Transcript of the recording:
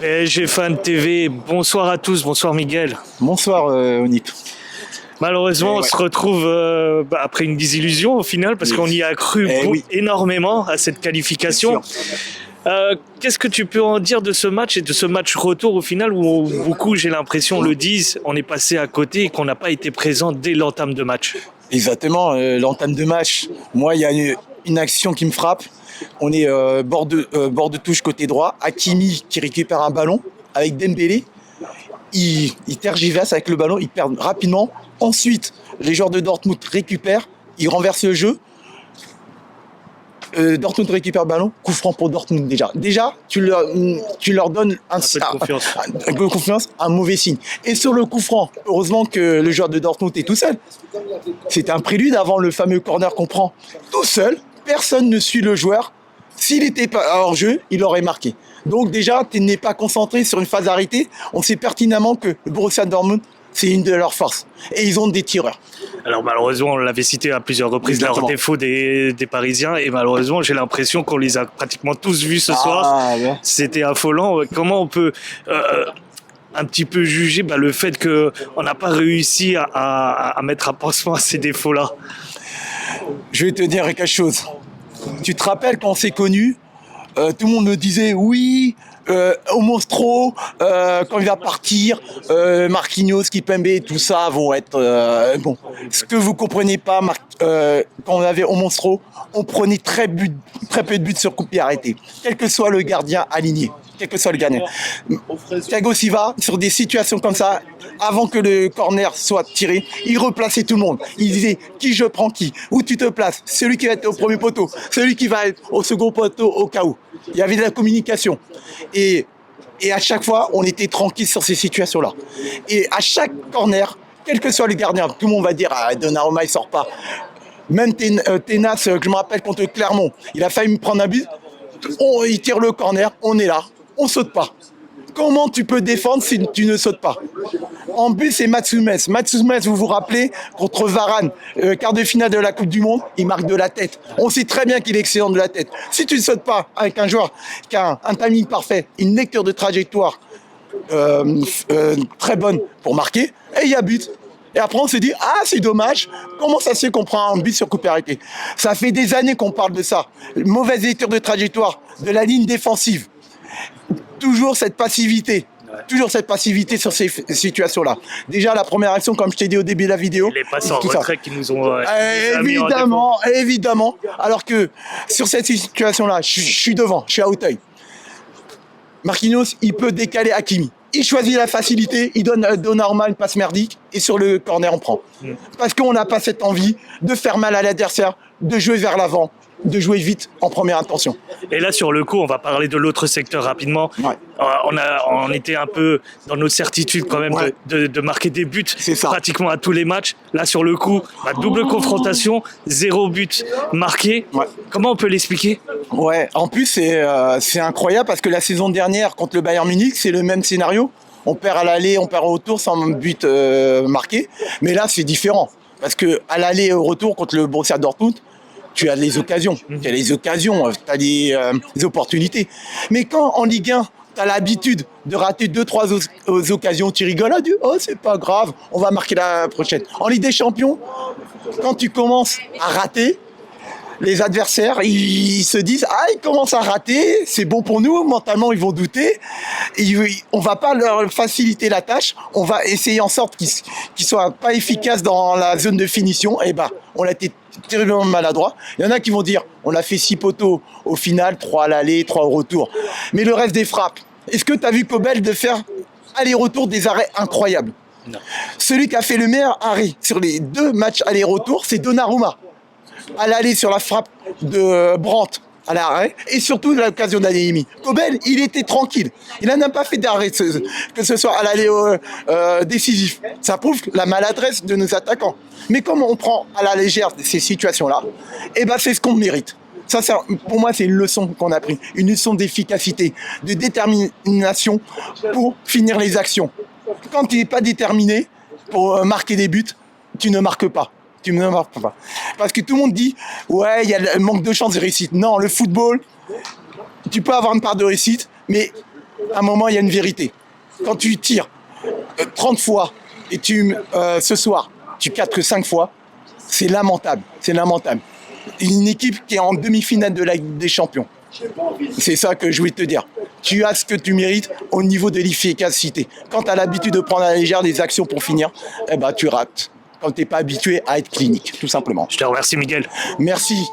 PSG Fan TV, bonsoir à tous, bonsoir Miguel. Bonsoir Onip. Malheureusement, on se retrouve après une désillusion au final parce qu'on y a cru énormément à cette qualification. Qu'est-ce que tu peux en dire de ce match et de ce match retour au final où beaucoup, j'ai l'impression, le disent, on est passé à côté et qu'on n'a pas été présent dès l'entame de match. Exactement, l'entame de match. Moi, il y a une action qui me frappe. On est bord de touche côté droit. Hakimi qui récupère un ballon avec Dembélé. Il tergiverse avec le ballon, il perd rapidement. Ensuite, les joueurs de Dortmund récupèrent, ils renversent le jeu. Dortmund récupère le ballon, coup franc pour Dortmund déjà. Déjà, tu leur donnes un peu de confiance, un mauvais signe. Et sur le coup franc, heureusement que le joueur de Dortmund est tout seul. C'est un prélude avant le fameux corner qu'on prend tout seul. Personne ne suit le joueur. S'il n'était pas hors jeu, il aurait marqué. Donc déjà, tu n'es pas concentré sur une phase arrêtée. On sait pertinemment que le Borussia Dortmund, c'est une de leurs forces. Et ils ont des tireurs. Alors malheureusement, on l'avait cité à plusieurs reprises, leur défaut des Parisiens. Et malheureusement, j'ai l'impression qu'on les a pratiquement tous vus ce soir. Ouais. C'était affolant. Comment on peut un petit peu juger le fait qu'on n'a pas réussi à mettre un pansement à ces défauts-là? Je vais te dire quelque chose. Tu te rappelles quand on s'est connus, tout le monde me disait oui, au Monstro, quand il va partir, Marquinhos, Kimpembe, tout ça vont être bon. Ce que vous comprenez pas, quand on avait au Monstro, on prenait très peu de buts sur coup de pied arrêté, quel que soit le gardien aligné. Quel que soit le gardien. Thiago Silva, sur des situations comme ça, avant que le corner soit tiré, il replaçait tout le monde. Il disait qui je prends qui, où tu te places, celui qui va être au premier poteau, celui qui va être au second poteau au cas où. Il y avait de la communication. Et à chaque fois, on était tranquille sur ces situations-là. Et à chaque corner, quel que soit le gardien, tout le monde va dire Donnarumma il sort pas. Même Tenas, que je me rappelle contre Clermont, il a failli me prendre un but. Il tire le corner, on est là. On saute pas. Comment tu peux défendre si tu ne sautes pas? En but, c'est Mats Hummels. Mats Hummels, vous vous rappelez, contre Varane, quart de finale de la Coupe du Monde, il marque de la tête. On sait très bien qu'il est excellent de la tête. Si tu ne sautes pas avec un joueur qui a un timing parfait, une lecture de trajectoire très bonne pour marquer, et il y a but. Et après, on se dit, c'est dommage, comment ça se fait qu'on prend un but sur coup de pied arrêté? Ça fait des années qu'on parle de ça. Mauvaise lecture de trajectoire de la ligne défensive. Toujours cette passivité sur ces situations-là. Déjà, la première action, comme je t'ai dit au début de la vidéo. Les passes en retrait qui nous ont. Évidemment. Alors que sur cette situation-là, je suis devant, je suis à Hauteuil. Marquinhos, il peut décaler Hakimi. Il choisit la facilité, il donne Donnarumma une passe merdique et sur le corner, on prend. Parce qu'on n'a pas cette envie de faire mal à l'adversaire, de jouer vers l'avant, de jouer vite en première intention. Et là, sur le coup, on va parler de l'autre secteur rapidement. Ouais. On était un peu dans nos certitudes quand même de marquer des buts pratiquement à tous les matchs. Là, sur le coup, double confrontation, 0 but marqué. Ouais. Comment on peut l'expliquer? Ouais, en plus, c'est incroyable parce que la saison dernière, contre le Bayern Munich, c'est le même scénario. On perd à l'aller, on perd au retour sans but marqué. Mais là, c'est différent. Parce qu'à l'aller et au retour contre le Borussia Dortmund, tu as les occasions, tu as des opportunités. Mais quand en Ligue 1, tu as l'habitude de rater 2-3 occasions, tu rigoles, c'est pas grave, on va marquer la prochaine. En Ligue des Champions, quand tu commences à rater, les adversaires, ils se disent ils commencent à rater, c'est bon pour nous, mentalement ils vont douter. On va pas leur faciliter la tâche, on va essayer en sorte qu'ils soient pas efficaces dans la zone de finition. Et on a été terriblement maladroit. Il y en a qui vont dire on a fait 6 poteaux au final, 3 à l'aller, 3 au retour. Mais le reste des frappes, est-ce que tu as vu Kobel de faire aller-retour des arrêts incroyables? Non. Celui qui a fait le meilleur arrêt sur les 2 matchs aller-retour, c'est Donnarumma. À l'aller sur la frappe de Brandt à l'arrêt et surtout l'occasion d'Adeyemi. Kobel, il était tranquille. Il n'a même pas fait d'arrêt, que ce soit à l'aller décisif. Ça prouve la maladresse de nos attaquants. Mais comme on prend à la légère ces situations-là, c'est ce qu'on mérite. Ça, pour moi, c'est une leçon qu'on a pris. Une leçon d'efficacité, de détermination pour finir les actions. Quand tu n'es pas déterminé pour marquer des buts, tu ne marques pas. Parce que tout le monde dit il y a le manque de chance de réussite. Non, le football, tu peux avoir une part de réussite, mais à un moment, il y a une vérité. Quand tu tires 30 fois et ce soir, tu cadres que 5 fois, c'est lamentable. C'est lamentable. Une équipe qui est en demi-finale de la Ligue des Champions. C'est ça que je voulais te dire. Tu as ce que tu mérites au niveau de l'efficacité. Quand tu as l'habitude de prendre à la légère des actions pour finir, tu rates. Quand tu n'es pas habitué à être clinique, tout simplement. Je te remercie, Miguel. Merci.